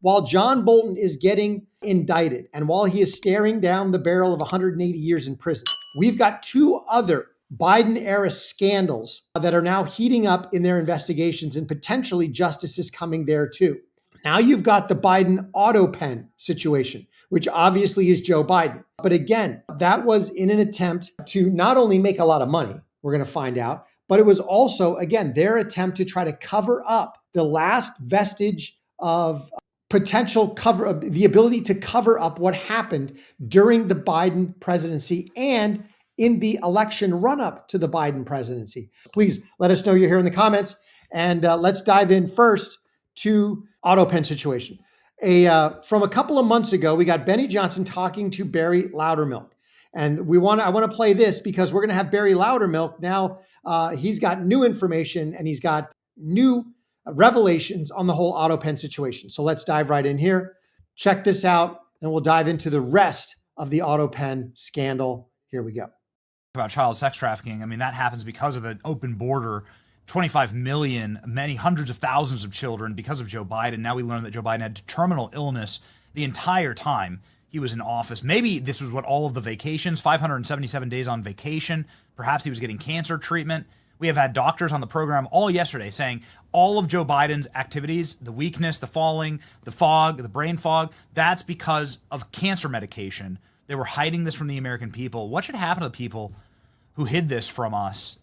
while John Bolton is getting indicted and while he is staring down the barrel of 180 years in prison, we've got two other Biden-era scandals that are now heating up in their investigations, and potentially justice is coming there too. Now you've got the Biden Autopen situation, which obviously is Joe Biden. But again, that was in an attempt to not only make a lot of money, we're going to find out, but it was also, again, their attempt to try to cover up the last vestige of potential cover, the ability to cover up what happened during the Biden presidency and in the election run-up to the Biden presidency. Please let us know you're here in the comments, and let's dive in first to Autopen situation. From a couple of months ago, we got Benny Johnson talking to Barry Loudermilk. And I want to play this because we're going to have Barry Loudermilk now. He's got new information and he's got new revelations on the whole Autopen situation. So let's dive right in here. Check this out, and we'll dive into the rest of the Autopen scandal. Here we go. About child sex trafficking. I mean, that happens because of an open border. 25 million, many hundreds of thousands of children because of Joe Biden. Now we learned that Joe Biden had terminal illness the entire time he was in office. Maybe this was what all of the vacations, 577 days on vacation. Perhaps he was getting cancer treatment. We have had doctors on the program all yesterday saying all of Joe Biden's activities, the weakness, the falling, the fog, the brain fog, that's because of cancer medication. They were hiding this from the American people. What should happen to the people who hid this from us?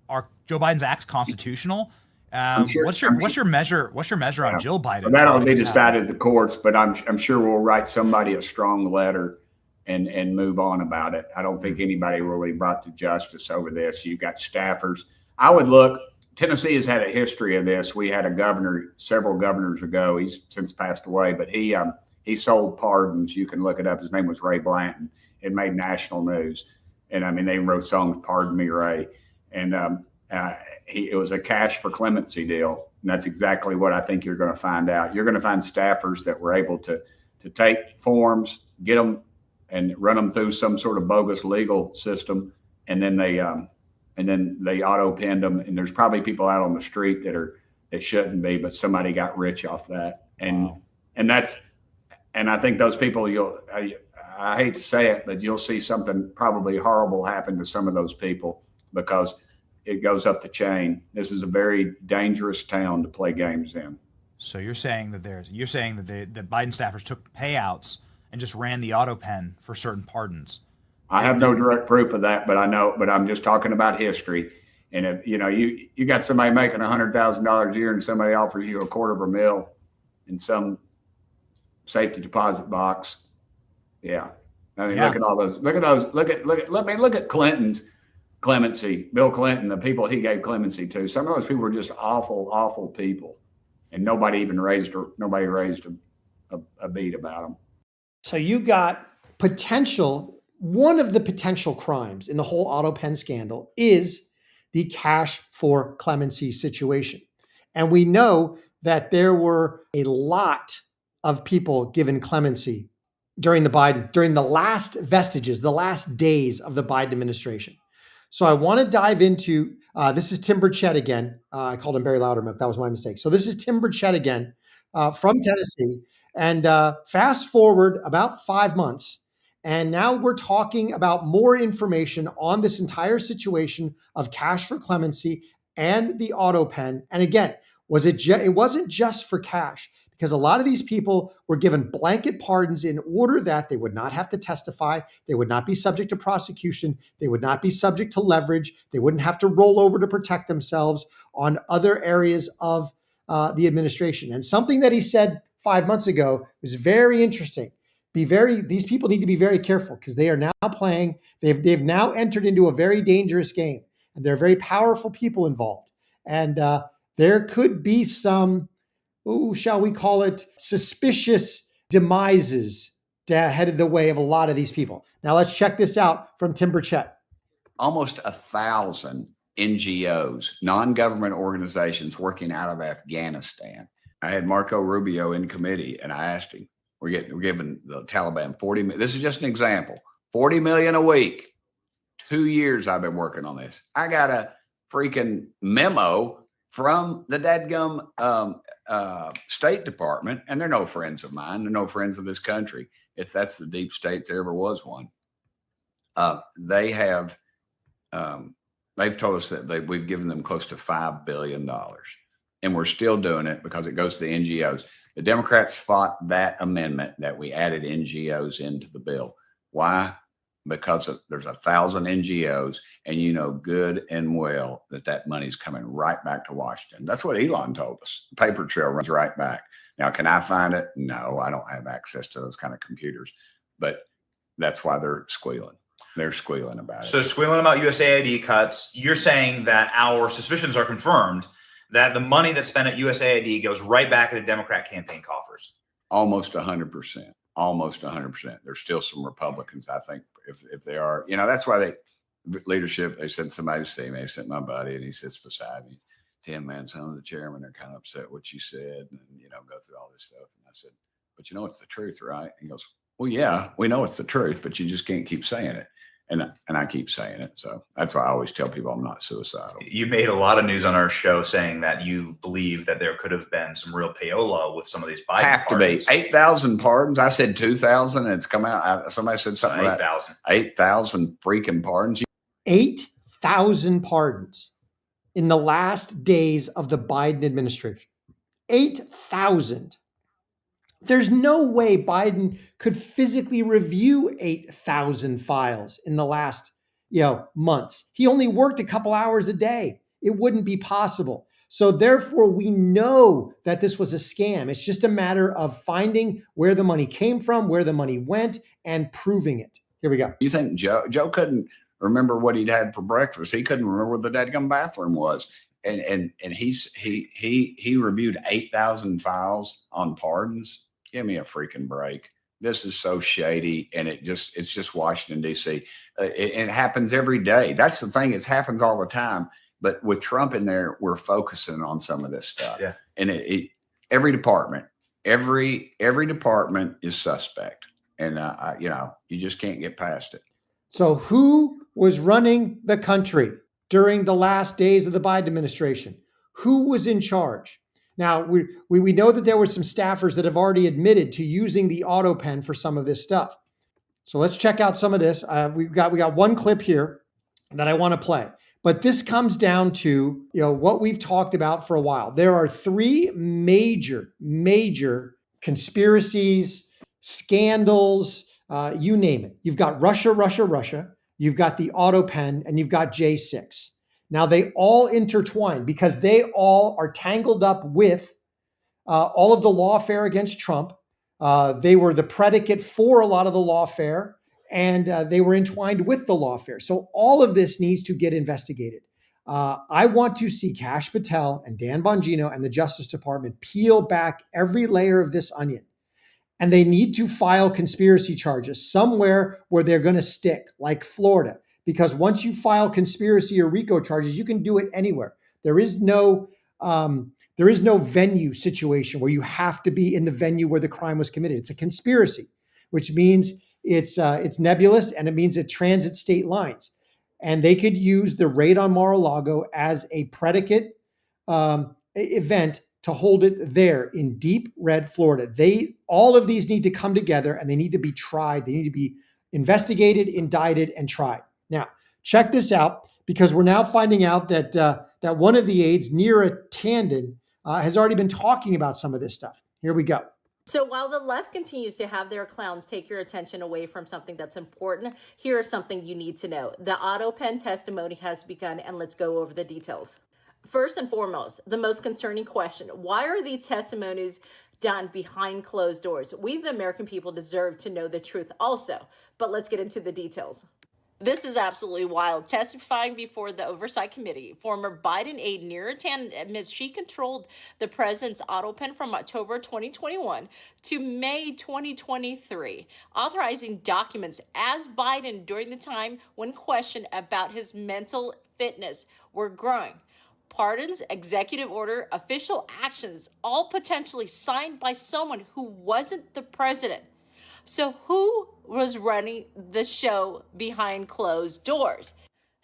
Are Joe Biden's acts constitutional? What's your measure on Jill Biden? Well, that'll be decided at the courts, but I'm sure we'll write somebody a strong letter and move on about it. I don't think anybody really brought to justice over this. You've got staffers. I would look. Tennessee has had a history of this. We had a governor several governors ago. He's since passed away, but he sold pardons. You can look it up. His name was Ray Blanton. It made national news, and I mean they wrote songs, "Pardon Me, Ray." And it was a cash for clemency deal. And that's exactly what I think you're going to find out. You're going to find staffers that were able to take forms, get them and run them through some sort of bogus legal system. And then they auto-pinned them. And there's probably people out on the street that shouldn't be, but somebody got rich off that. And, wow. And I think those people, I hate to say it, but you'll see something probably horrible happen to some of those people, because it goes up the chain. This is a very dangerous town to play games in. So you're saying that the Biden staffers took payouts and just ran the Autopen for certain pardons. I have no direct proof of that, but I'm just talking about history. And if you got somebody making $100,000 a year and somebody offers you $250,000 in some safety deposit box, yeah. I mean, look at all those. Look at Clinton's clemency, Bill Clinton, the people he gave clemency to. Some of those people were just awful, awful people, and nobody raised a beat about them. So you got one of the potential crimes in the whole Autopen scandal is the cash for clemency situation. And we know that there were a lot of people given clemency during the last vestiges, the last days of the Biden administration. So I want to dive into, this is Tim Burchett again. I called him Barry Loudermilk. That was my mistake. So this is Tim Burchett again from Tennessee. And fast forward about 5 months. And now we're talking about more information on this entire situation of cash for clemency and the Autopen. And again, it wasn't just for cash, because a lot of these people were given blanket pardons in order that they would not have to testify, they would not be subject to prosecution, they would not be subject to leverage, they wouldn't have to roll over to protect themselves on other areas of the administration. And something that he said 5 months ago was very interesting. These people need to be very careful, because they are now playing, they've now entered into a very dangerous game, and there are very powerful people involved. And there could be some, shall we call it, suspicious demises headed the way of a lot of these people. Now let's check this out from Tim Burchett. Almost 1,000 NGOs, non-government organizations working out of Afghanistan. I had Marco Rubio in committee, and I asked him, we're giving the Taliban 40 million. This is just an example. 40 million a week. 2 years I've been working on this. I got a freaking memo from the dadgum State Department, and they're no friends of mine. They're no friends of this country. That's the deep state. There ever was one. They have they've told us that we've given them close to $5 billion, and we're still doing it because it goes to the NGOs. The Democrats fought that amendment that we added NGOs into the bill. Why? Because there's 1,000 NGOs, and you know good and well that money's coming right back to Washington. That's what Elon told us. The paper trail runs right back. Now, can I find it? No, I don't have access to those kind of computers, but that's why they're squealing. They're squealing about it. So squealing about USAID cuts, you're saying that our suspicions are confirmed that the money that's spent at USAID goes right back into Democrat campaign coffers. Almost 100%. Almost 100%. There's still some Republicans, I think, if they are, that's why they sent somebody to see me. They sent my buddy, and he sits beside me. Tim, man, some of the chairmen are kind of upset what you said, and go through all this stuff. And I said, but it's the truth, right? He goes, well, yeah, we know it's the truth, but you just can't keep saying it. And I keep saying it. So that's why I always tell people I'm not suicidal. You made a lot of news on our show saying that you believe that there could have been some real payola with some of these Biden Have pardons. to be 8,000 pardons. I said 2,000, and it's come out. Somebody said something 8,000. 8,000 freaking pardons. 8,000 pardons in the last days of the Biden administration. 8,000. There's no way Biden could physically review 8,000 files in the last, months. He only worked a couple hours a day. It wouldn't be possible. So therefore, we know that this was a scam. It's just a matter of finding where the money came from, where the money went, and proving it. Here we go. You think Joe couldn't remember what he'd had for breakfast? He couldn't remember where the dadgum bathroom was. And he reviewed 8,000 files on pardons. Give me a freaking break. This is so shady, and it's just Washington, D.C. It happens every day. That's the thing. It happens all the time. But with Trump in there, we're focusing on some of this stuff. Yeah. And every department is suspect. And, you just can't get past it. So who was running the country during the last days of the Biden administration? Who was in charge? Now, we know that there were some staffers that have already admitted to using the Autopen for some of this stuff. So let's check out some of this. We got one clip here that I want to play. But this comes down to what we've talked about for a while. There are three major conspiracies, scandals, you name it. You've got Russia. You've got the Autopen, and you've got J6. Now, they all intertwine because they all are tangled up with all of the lawfare against Trump. They were the predicate for a lot of the lawfare, and they were entwined with the lawfare. So all of this needs to get investigated. I want to see Kash Patel and Dan Bongino and the Justice Department peel back every layer of this onion. And they need to file conspiracy charges somewhere where they're going to stick, like Florida. Because once you file conspiracy or RICO charges, you can do it anywhere. There is no venue situation where you have to be in the venue where the crime was committed. It's a conspiracy, which means it's nebulous, and it means it transits state lines. And they could use the raid on Mar-a-Lago as a predicate event to hold it there in deep red Florida. All of these need to come together, and they need to be tried. They need to be investigated, indicted, and tried. Now, check this out, because we're now finding out that one of the aides, Neera Tanden, has already been talking about some of this stuff. Here we go. So while the left continues to have their clowns take your attention away from something that's important, here is something you need to know. The Autopen testimony has begun, and let's go over the details. First and foremost, the most concerning question: why are these testimonies done behind closed doors? We, the American people, deserve to know the truth also, but let's get into the details. This is absolutely wild. Testifying before the Oversight Committee, former Biden aide Neera Tanden admits she controlled the president's Autopen from October 2021 to May 2023, authorizing documents as Biden during the time when questioned about his mental fitness were growing. Pardons, executive order, official actions, all potentially signed by someone who wasn't the president. So who was running the show behind closed doors?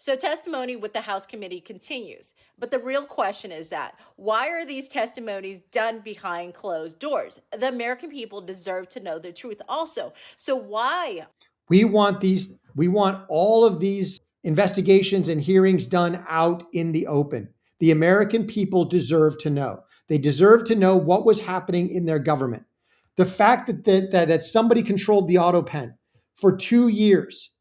So testimony with the House committee continues. But the real question is that why are these testimonies done behind closed doors? The American people deserve to know the truth also. So why? We want all of these investigations and hearings done out in the open. The American people deserve to know. They deserve to know what was happening in their government. The fact that somebody controlled the Autopen for 2 years,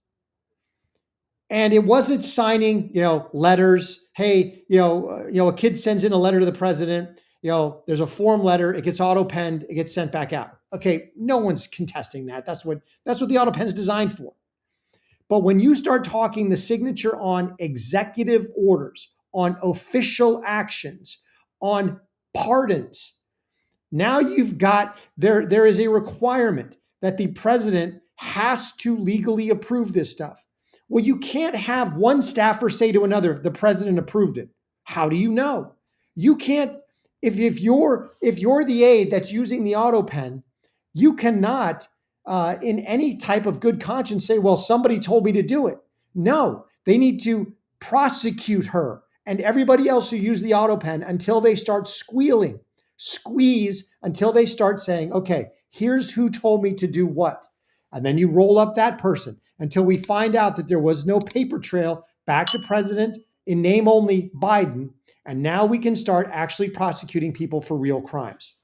and it wasn't signing, letters. Hey, a kid sends in a letter to the president. There's a form letter. It gets auto-penned. It gets sent back out. Okay, no one's contesting that. That's what the Autopen is designed for. But when you start talking the signature on executive orders, on official actions, on pardons, now you've got there is a requirement that the president has to legally approve this stuff. Well, you can't have one staffer say to another, the president approved it. How do you know? You can't, if you're the aide that's using the Autopen, you cannot in any type of good conscience say, well, somebody told me to do it. No, they need to prosecute her and everybody else who used the Autopen until they start squealing, squeeze until they start saying, okay, here's who told me to do what. And then you roll up that person until we find out that there was no paper trail back to President in name only Biden. And now we can start actually prosecuting people for real crimes.